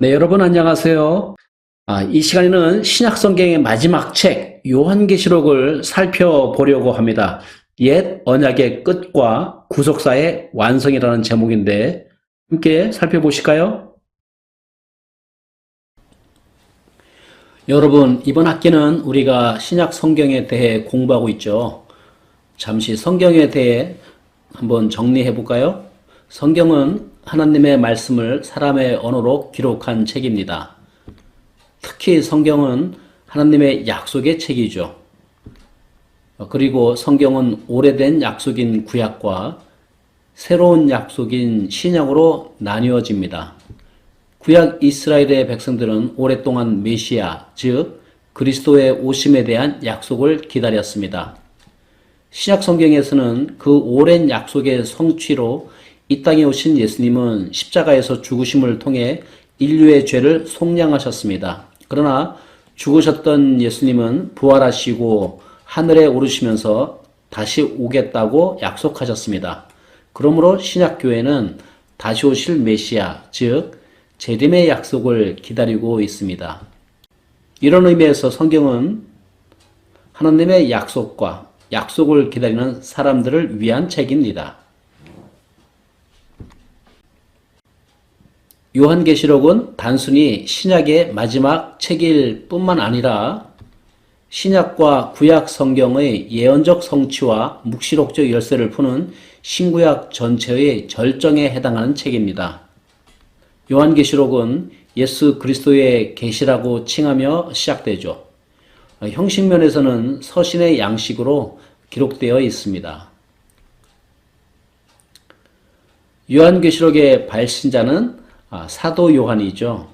네, 여러분 안녕하세요. 이 시간에는 신약 성경의 마지막 책 요한계시록을 살펴보려고 합니다. 옛 언약의 끝과 구속사의 완성이라는 제목인데 함께 살펴보실까요? 여러분, 이번 학기는 우리가 신약 성경에 대해 공부하고 있죠. 잠시 성경에 대해 한번 정리해 볼까요? 성경은 하나님의 말씀을 사람의 언어로 기록한 책입니다. 특히 성경은 하나님의 약속의 책이죠. 그리고 성경은 오래된 약속인 구약과 새로운 약속인 신약으로 나뉘어집니다. 구약 이스라엘의 백성들은 오랫동안 메시아, 즉 그리스도의 오심에 대한 약속을 기다렸습니다. 신약 성경에서는 그 오랜 약속의 성취로 이 땅에 오신 예수님은 십자가에서 죽으심을 통해 인류의 죄를 속량하셨습니다. 그러나 죽으셨던 예수님은 부활하시고 하늘에 오르시면서 다시 오겠다고 약속하셨습니다. 그러므로 신약교회는 다시 오실 메시아, 즉 재림의 약속을 기다리고 있습니다. 이런 의미에서 성경은 하나님의 약속과 약속을 기다리는 사람들을 위한 책입니다. 요한계시록은 단순히 신약의 마지막 책일 뿐만 아니라 신약과 구약 성경의 예언적 성취와 묵시록적 열쇠를 푸는 신구약 전체의 절정에 해당하는 책입니다. 요한계시록은 예수 그리스도의 계시라고 칭하며 시작되죠. 형식면에서는 서신의 양식으로 기록되어 있습니다. 요한계시록의 발신자는 사도 요한이죠.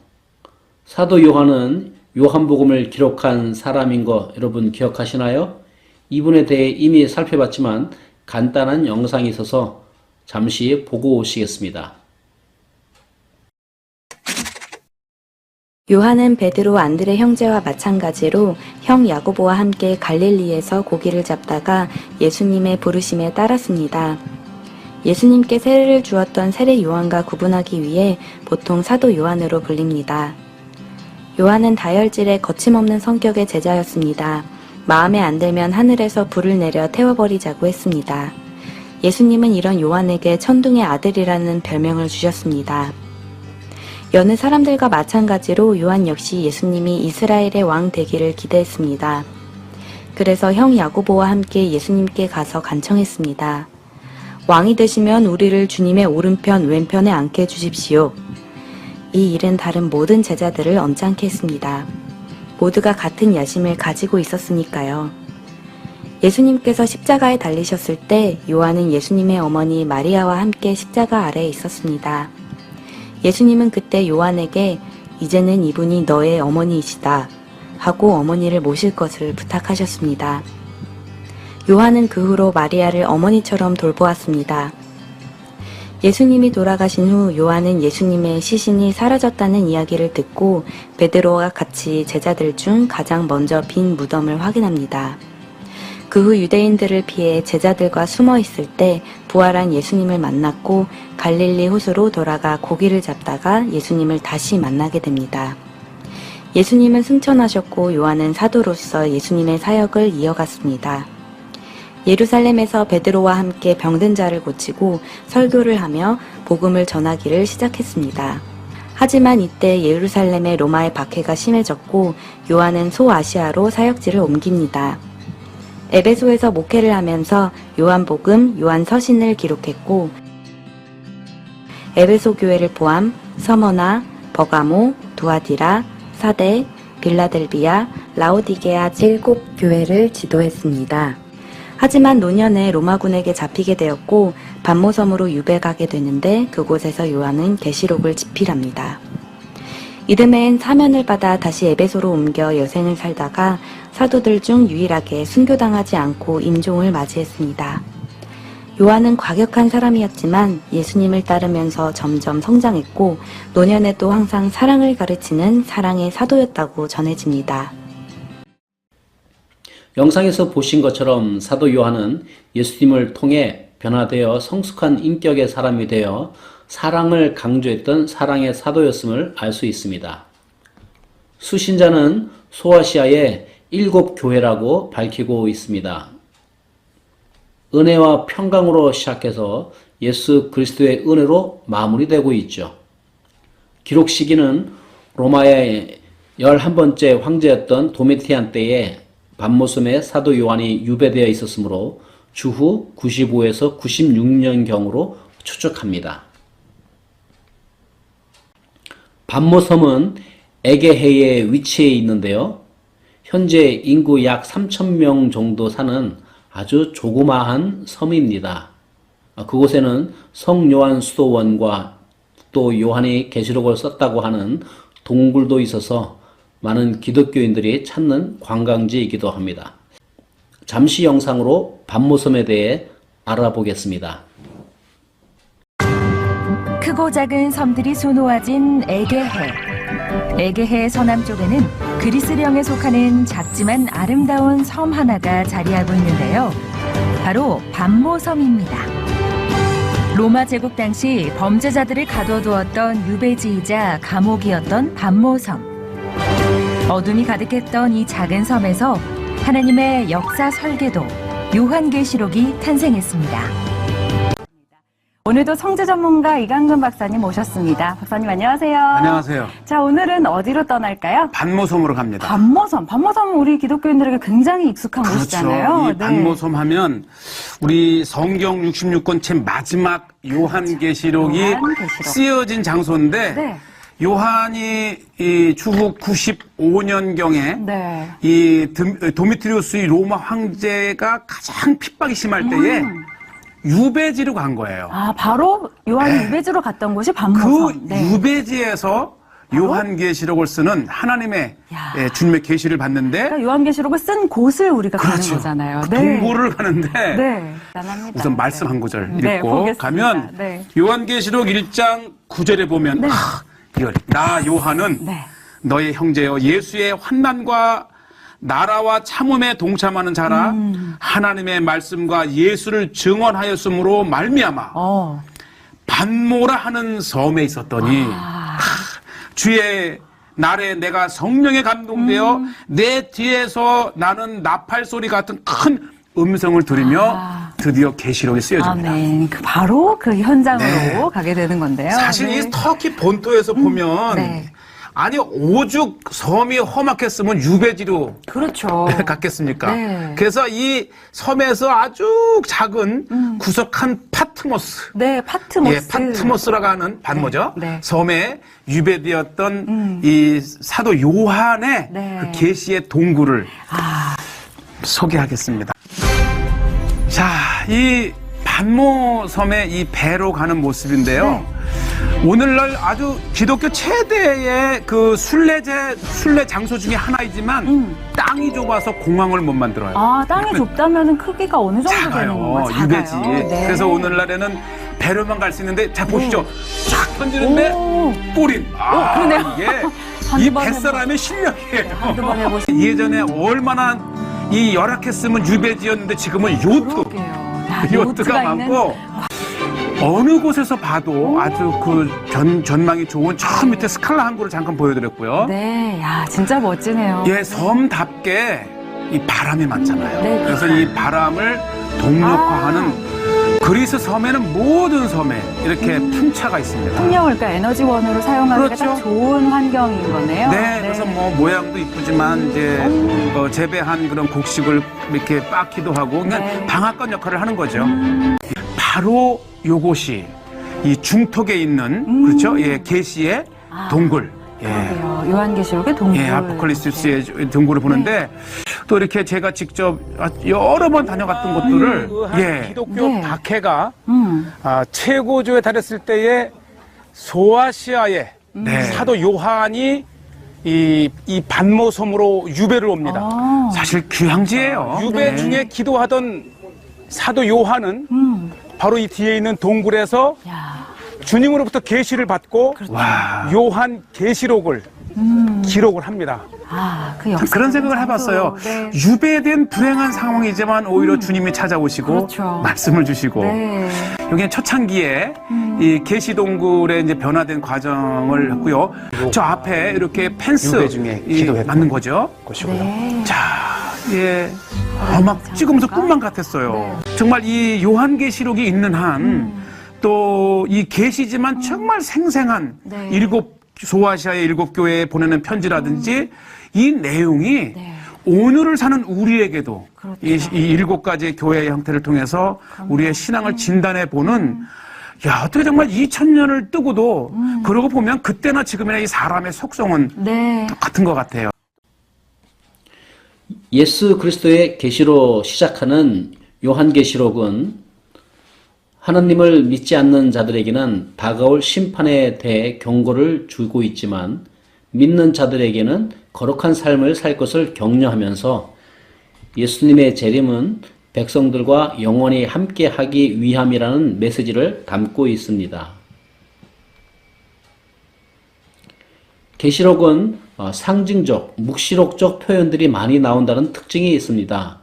사도 요한은 요한복음을 기록한 사람인 거 여러분 기억하시나요? 이분에 대해 이미 살펴봤지만 간단한 영상이 있어서 잠시 보고 오시겠습니다. 요한은 베드로 안드레 형제와 마찬가지로 형 야고보와 함께 갈릴리에서 고기를 잡다가 예수님의 부르심에 따랐습니다. 예수님께 세례를 주었던 세례 요한과 구분하기 위해 보통 사도 요한으로 불립니다. 요한은 다혈질의 거침없는 성격의 제자였습니다. 마음에 안 들면 하늘에서 불을 내려 태워버리자고 했습니다. 예수님은 이런 요한에게 천둥의 아들이라는 별명을 주셨습니다. 여느 사람들과 마찬가지로 요한 역시 예수님이 이스라엘의 왕 되기를 기대했습니다. 그래서 형 야고보와 함께 예수님께 가서 간청했습니다. 왕이 되시면 우리를 주님의 오른편 왼편에 앉게 해주십시오. 이 일은 다른 모든 제자들을 언짢게 했습니다. 모두가 같은 야심을 가지고 있었으니까요. 예수님께서 십자가에 달리셨을 때 요한은 예수님의 어머니 마리아와 함께 십자가 아래에 있었습니다. 예수님은 그때 요한에게 이제는 이분이 너의 어머니이시다 하고 어머니를 모실 것을 부탁하셨습니다. 요한은 그 후로 마리아를 어머니처럼 돌보았습니다. 예수님이 돌아가신 후 요한은 예수님의 시신이 사라졌다는 이야기를 듣고 베드로와 같이 제자들 중 가장 먼저 빈 무덤을 확인합니다. 그 후 유대인들을 피해 제자들과 숨어 있을 때 부활한 예수님을 만났고 갈릴리 호수로 돌아가 고기를 잡다가 예수님을 다시 만나게 됩니다. 예수님은 승천하셨고 요한은 사도로서 예수님의 사역을 이어갔습니다. 예루살렘에서 베드로와 함께 병든 자를 고치고 설교를 하며 복음을 전하기를 시작했습니다. 하지만 이때 예루살렘의 로마의 박해가 심해졌고 요한은 소아시아로 사역지를 옮깁니다. 에베소에서 목회를 하면서 요한복음, 요한서신을 기록했고 에베소 교회를 포함 서머나, 버가모, 두아디라, 사대, 빌라델비아, 라오디게아 7교회를 지도했습니다. 하지만 노년에 로마군에게 잡히게 되었고 반모섬으로 유배가게 되는데 그곳에서 요한은 계시록을 집필합니다. 이듬해엔 사면을 받아 다시 에베소로 옮겨 여생을 살다가 사도들 중 유일하게 순교당하지 않고 임종을 맞이했습니다. 요한은 과격한 사람이었지만 예수님을 따르면서 점점 성장했고 노년에도 항상 사랑을 가르치는 사랑의 사도였다고 전해집니다. 영상에서 보신 것처럼 사도 요한은 예수님을 통해 변화되어 성숙한 인격의 사람이 되어 사랑을 강조했던 사랑의 사도였음을 알 수 있습니다. 수신자는 소아시아의 7교회라고 밝히고 있습니다. 은혜와 평강으로 시작해서 예수 그리스도의 은혜로 마무리되고 있죠. 기록 시기는 로마의 11번째 황제였던 도미티안 때에 반모섬에 사도 요한이 유배되어 있었으므로 주후 95에서 96년경으로 추측합니다. 반모섬은 에게해에 위치해 있는데요. 현재 인구 약 3,000명 정도 사는 아주 조그마한 섬입니다. 그곳에는 성 요한 수도원과 또 요한이 계시록을 썼다고 하는 동굴도 있어서 많은 기독교인들이 찾는 관광지이기도 합니다. 잠시 영상으로 반모섬에 대해 알아보겠습니다. 크고 작은 섬들이 수놓아진 에게해. 에게해 서남쪽에는 그리스령에 속하는 작지만 아름다운 섬 하나가 자리하고 있는데요. 바로 반모섬입니다. 로마 제국 당시 범죄자들을 가둬두었던 유배지이자 감옥이었던 반모섬. 어둠이 가득했던 이 작은 섬에서 하나님의 역사 설계도 요한계시록이 탄생했습니다. 오늘도 성지 전문가 이강근 박사님 모셨습니다. 박사님 안녕하세요. 안녕하세요. 자, 오늘은 어디로 떠날까요? 반모섬으로 갑니다. 반모섬. 반모섬은 우리 기독교인들에게 굉장히 익숙한 곳이잖아요. 이 반모섬 하면 우리 성경 66권 책 마지막 요한계시록이 요한계시록. 쓰여진 장소인데 네. 요한이 이 주후 95년경에 네. 이 도미트리우스 이 로마 황제가 가장 핍박이 심할 때에 유배지로 간 거예요. 아, 바로 요한이 네. 유배지로 갔던 곳이 그 반모섬. 네. 유배지에서 요한계시록을 쓰는 하나님의 야. 주님의 계시를 받는데 그러니까 요한계시록을 쓴 곳을 우리가 가는 그렇죠. 거잖아요. 동굴을 가는데 네. 대단합니다. 우선 말씀 한 구절 네, 읽고 보겠습니다. 가면 네. 요한계시록 1장 9절에 보면 네. 이걸 나 요한은 네. 너의 형제여 예수의 환난과 나라와 참음에 동참하는 자라 하나님의 말씀과 예수를 증언하였으므로 말미암아 반모라 하는 섬에 있었더니 주의 날에 내가 성령에 감동되어 내 뒤에서 나는 나팔 소리 같은 큰 음성을 들으며 드디어 계시록이 쓰여집니다. 아멘. 바로 그 현장으로 네. 가게 되는 건데요. 사실 네. 이 터키 본토에서 보면 네. 아니 오죽 섬이 험악했으면 유배지로 그렇죠. 갔겠습니까? 네. 그래서 이 섬에서 아주 작은 구석한 파트모스, 네, 파트모스. 파트모스라고 하는 반모죠. 네, 네. 섬에 유배되었던 이 사도 요한의 네. 그 계시의 동굴을 소개하겠습니다. 자, 이 반모섬의 이 배로 가는 모습인데요. 네. 오늘날 아주 기독교 최대의 그 순례 장소 중에 하나이지만 땅이 좁아서 공항을 못 만들어요. 아, 땅이 좁다면 크기가 어느 정도 되는 작아요. 건가요? 유배지. 네. 그래서 오늘날에는 배로만 갈 수 있는데 자 보시죠. 쫙 던지는데 오. 뿌린. 그러네요. 이게 한두 이 번 뱃사람의 실력이에요. 한두 번 해보시면. 예전에 얼마나 이 열악했으면 유배지였는데 지금은 요트. 그러게요. 야, 요트가 많고 어느 곳에서 봐도 아주 그 전망이 좋은 저 밑에 스칼라 항구를 잠깐 보여드렸고요. 네, 야, 진짜 멋지네요. 예, 섬답게 이 바람이 많잖아요. 네, 그래서 이 바람을 동력화하는 그리스 섬에는 모든 섬에 이렇게 풍차가 있습니다. 풍력을 그러니까 에너지원으로 사용하기가 그렇죠. 딱 좋은 환경인 거네요. 네, 그래서 뭐 모양도 이쁘지만 이제 재배한 그런 곡식을 이렇게 빻기도 하고 그냥 네. 방앗간 역할을 하는 거죠. 바로 요것이 이 중턱에 있는 그렇죠? 예, 계시의 동굴. 예. 그러게요. 요한계시록의 동굴. 예, 아포칼립스의 동굴을 보는데 또 이렇게 제가 직접 여러 번 다녀갔던 곳들을 예, 기독교 네. 박해가 최고조에 달했을 때에 소아시아의 네. 사도 요한이 이 반모섬으로 유배를 옵니다. 아, 사실 귀향지예요. 유배 네. 중에 기도하던 사도 요한은 바로 이 뒤에 있는 동굴에서 야, 주님으로부터 계시를 받고 와. 요한 계시록을 기록을 합니다. 그 역사. 그런 생각을 해봤어요. 네. 유배된 불행한 상황이지만 오히려 주님이 찾아오시고 그렇죠. 말씀을 주시고 네. 여기는 초창기에 이 계시동굴의 이제 변화된 과정을 했고요. 저 앞에 이렇게 펜스 유배 중에 이 기도했던 맞는 거죠. 곳이고요. 네. 자, 예. 막 찍으면서 꿈만 같았어요. 정말 이 요한계시록이 있는 한 또 이 계시지만 정말 생생한 네. 일곱 소아시아의 일곱 교회에 보내는 편지라든지 이 내용이 네. 오늘을 사는 우리에게도 그렇죠. 이 일곱 가지의 교회의 형태를 통해서 우리의 신앙을 진단해 보는 야, 어떻게 정말 2000년을 뜨고도 그러고 보면 그때나 지금이나 이 사람의 속성은 네. 똑같은 것 같아요. 예수 그리스도의 계시로 시작하는 요한계시록은 하나님을 믿지 않는 자들에게는 다가올 심판에 대해 경고를 주고 있지만 믿는 자들에게는 거룩한 삶을 살 것을 격려하면서 예수님의 재림은 백성들과 영원히 함께하기 위함이라는 메시지를 담고 있습니다. 계시록은 상징적, 묵시록적 표현들이 많이 나온다는 특징이 있습니다.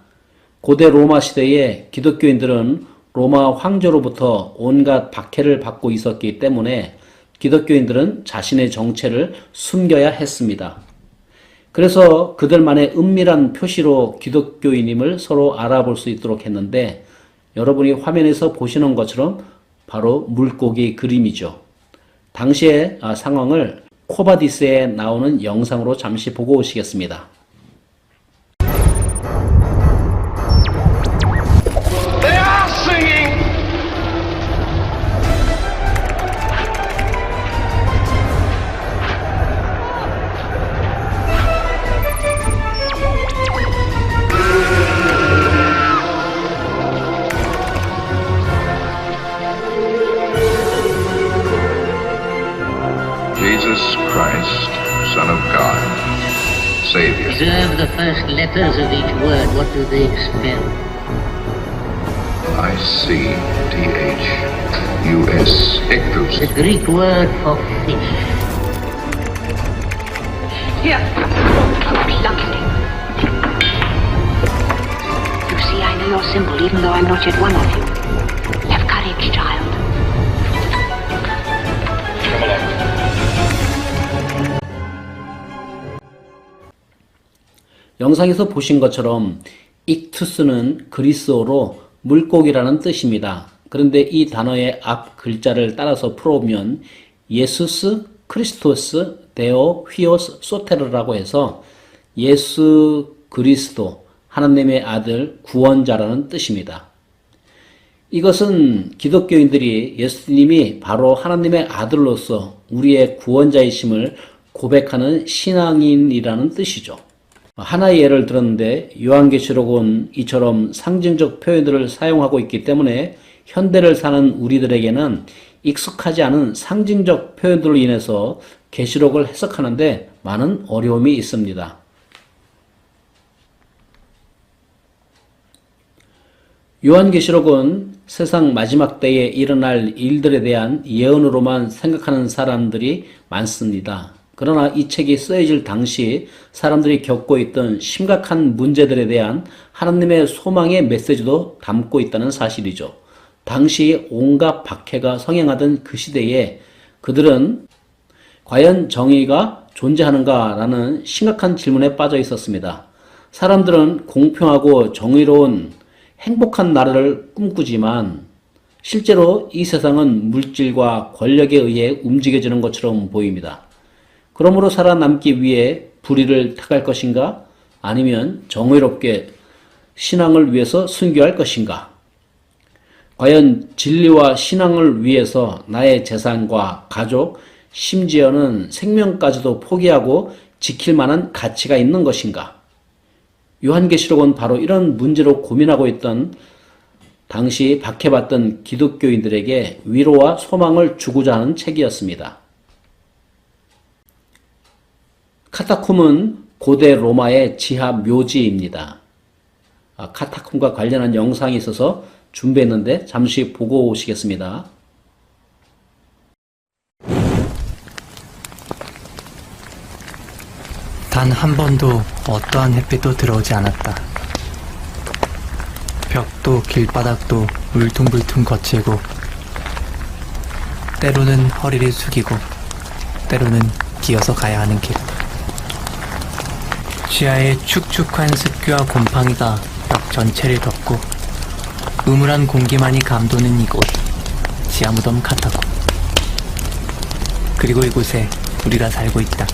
고대 로마 시대에 기독교인들은 로마 황제로부터 온갖 박해를 받고 있었기 때문에 기독교인들은 자신의 정체를 숨겨야 했습니다. 그래서 그들만의 은밀한 표시로 기독교인임을 서로 알아볼 수 있도록 했는데 여러분이 화면에서 보시는 것처럼 바로 물고기 그림이죠. 당시의 상황을 코바디스에 나오는 영상으로 잠시 보고 오시겠습니다. They are singing. Jesus Christ, Son of God, Savior. Observe the first letters of each word. What do they spell? I-C-T-H-U-S, Ictus. The Greek word for fish. Here. Luckily. You see, I know your symbol, even though I'm not yet one of you. Have courage, child. Come along. 영상에서 보신 것처럼 익투스는 그리스어로 물고기라는 뜻입니다. 그런데 이 단어의 앞 글자를 따라서 풀어보면 예수스 크리스토스 데오 휘오스 소테르라고 해서 예수 그리스도 하나님의 아들 구원자라는 뜻입니다. 이것은 기독교인들이 예수님이 바로 하나님의 아들로서 우리의 구원자이심을 고백하는 신앙인이라는 뜻이죠. 하나의 예를 들었는데 요한계시록은 이처럼 상징적 표현들을 사용하고 있기 때문에 현대를 사는 우리들에게는 익숙하지 않은 상징적 표현들로 인해서 계시록을 해석하는데 많은 어려움이 있습니다. 요한계시록은 세상 마지막 때에 일어날 일들에 대한 예언으로만 생각하는 사람들이 많습니다. 그러나 이 책이 쓰여질 당시 사람들이 겪고 있던 심각한 문제들에 대한 하나님의 소망의 메시지도 담고 있다는 사실이죠. 당시 온갖 박해가 성행하던 그 시대에 그들은 과연 정의가 존재하는가라는 심각한 질문에 빠져 있었습니다. 사람들은 공평하고 정의로운 행복한 나라를 꿈꾸지만 실제로 이 세상은 물질과 권력에 의해 움직여지는 것처럼 보입니다. 그러므로 살아남기 위해 불의를 택할 것인가? 아니면 정의롭게 신앙을 위해서 순교할 것인가? 과연 진리와 신앙을 위해서 나의 재산과 가족, 심지어는 생명까지도 포기하고 지킬 만한 가치가 있는 것인가? 요한계시록은 바로 이런 문제로 고민하고 있던 당시 박해받던 기독교인들에게 위로와 소망을 주고자 하는 책이었습니다. 카타콤은 고대 로마의 지하 묘지입니다. 카타콤과 관련한 영상이 있어서 준비했는데 잠시 보고 오시겠습니다. 단 한 번도 어떠한 햇빛도 들어오지 않았다. 벽도 길바닥도 울퉁불퉁 거칠고 때로는 허리를 숙이고 때로는 기어서 가야 하는 길. 지하의 축축한 습기와 곰팡이가 벽 전체를 덮고 음울한 공기만이 감도는 이곳 지하무덤 카타콤. 그리고 이곳에 우리가 살고 있다.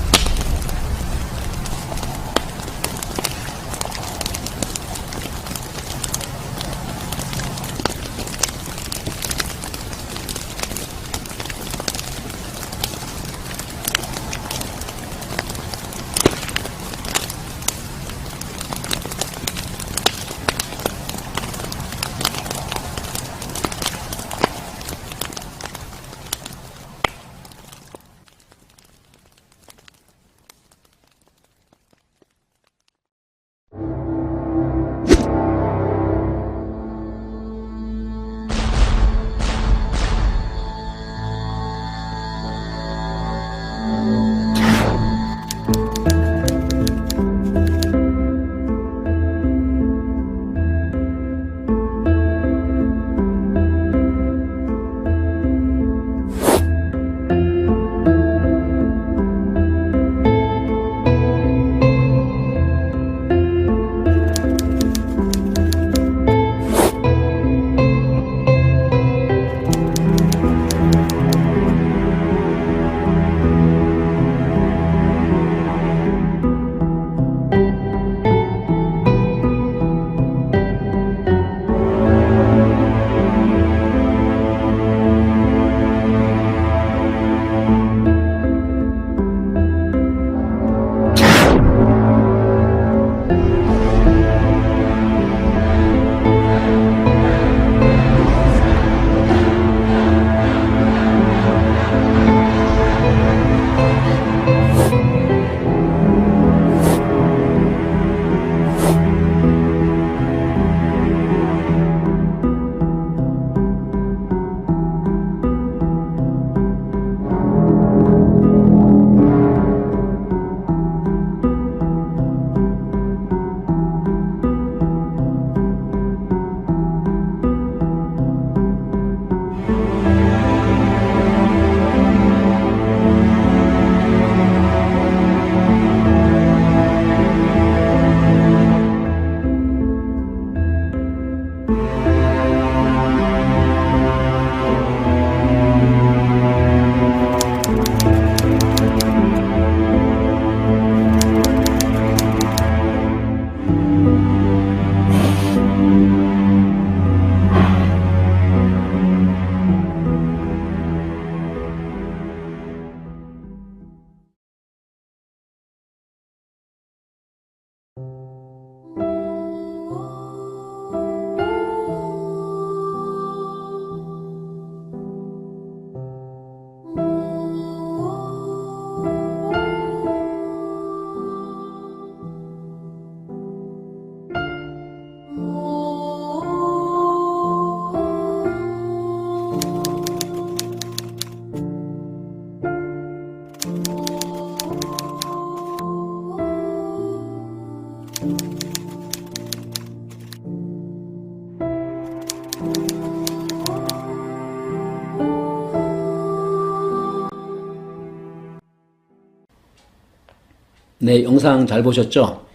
네, 영상 잘 보셨죠?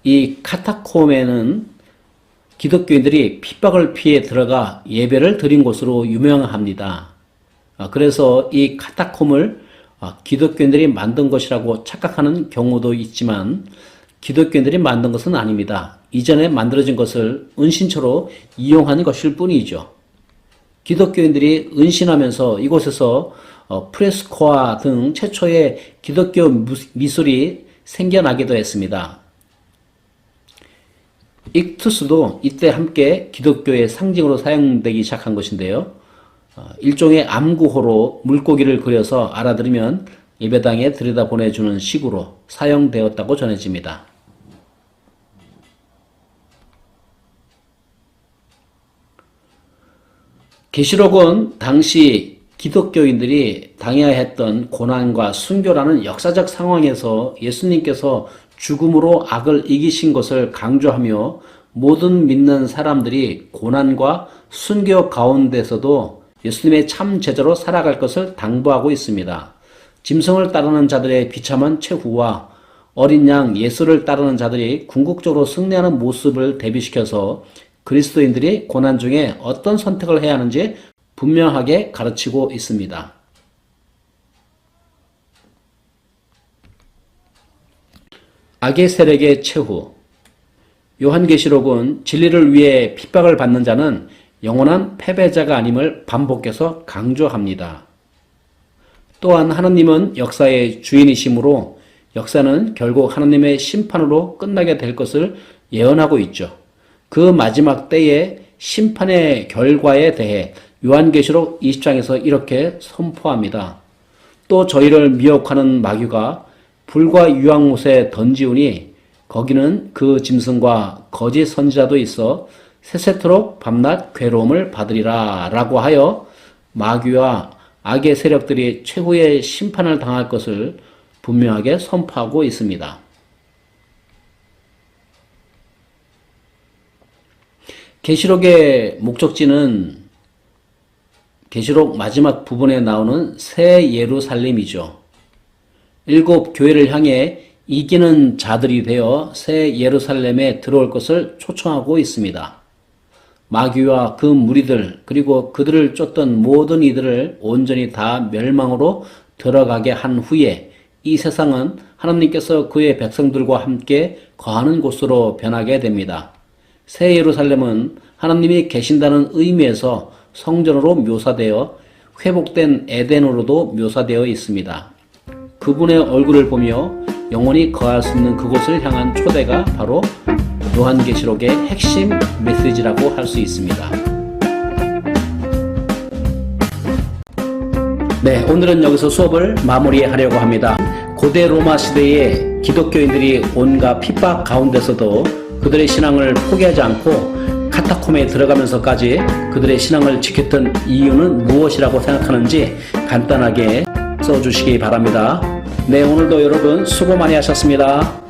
이 카타콤에는 기독교인들이 핍박을 피해 들어가 예배를 드린 곳으로 유명합니다. 그래서 이 카타콤을 기독교인들이 만든 것이라고 착각하는 경우도 있지만 기독교인들이 만든 것은 아닙니다. 이전에 만들어진 것을 은신처로 이용한 것일 뿐이죠. 기독교인들이 은신하면서 이곳에서 프레스코와 등 최초의 기독교 미술이 생겨나기도 했습니다. 익투스도 이때 함께 기독교의 상징으로 사용되기 시작한 것인데요. 일종의 암구호로 물고기를 그려서 알아들으면 예배당에 들여다보내주는 식으로 사용되었다고 전해집니다. 계시록은 당시 기독교인들이 당해야 했던 고난과 순교라는 역사적 상황에서 예수님께서 죽음으로 악을 이기신 것을 강조하며 모든 믿는 사람들이 고난과 순교 가운데서도 예수님의 참 제자로 살아갈 것을 당부하고 있습니다. 짐승을 따르는 자들의 비참한 최후와 어린 양 예수를 따르는 자들이 궁극적으로 승리하는 모습을 대비시켜서 그리스도인들이 고난 중에 어떤 선택을 해야 하는지 분명하게 가르치고 있습니다. 악의 세력의 최후. 요한계시록은 진리를 위해 핍박을 받는 자는 영원한 패배자가 아님을 반복해서 강조합니다. 또한 하나님은 역사의 주인이시므로 역사는 결국 하나님의 심판으로 끝나게 될 것을 예언하고 있죠. 그 마지막 때의 심판의 결과에 대해 요한계시록 20장에서 이렇게 선포합니다. 또 저희를 미혹하는 마귀가 불과 유황못에 던지우니 거기는 그 짐승과 거짓 선지자도 있어 세세토록 밤낮 괴로움을 받으리라 라고 하여 마귀와 악의 세력들이 최후의 심판을 당할 것을 분명하게 선포하고 있습니다. 계시록의 목적지는 계시록 마지막 부분에 나오는 새 예루살렘이죠. 7 교회를 향해 이기는 자들이 되어 새 예루살렘에 들어올 것을 초청하고 있습니다. 마귀와 그 무리들 그리고 그들을 쫓던 모든 이들을 온전히 다 멸망으로 들어가게 한 후에 이 세상은 하나님께서 그의 백성들과 함께 거하는 곳으로 변하게 됩니다. 새 예루살렘은 하나님이 계신다는 의미에서 성전으로 묘사되어 회복된 에덴으로도 묘사되어 있습니다. 그분의 얼굴을 보며 영원히 거할 수 있는 그곳을 향한 초대가 바로 요한계시록의 핵심 메시지라고 할 수 있습니다. 네, 오늘은 여기서 수업을 마무리하려고 합니다. 고대 로마 시대에 기독교인들이 온갖 핍박 가운데서도 그들의 신앙을 포기하지 않고 카타콤에 들어가면서까지 그들의 신앙을 지켰던 이유는 무엇이라고 생각하는지 간단하게 써주시기 바랍니다. 네, 오늘도 여러분 수고 많이 하셨습니다.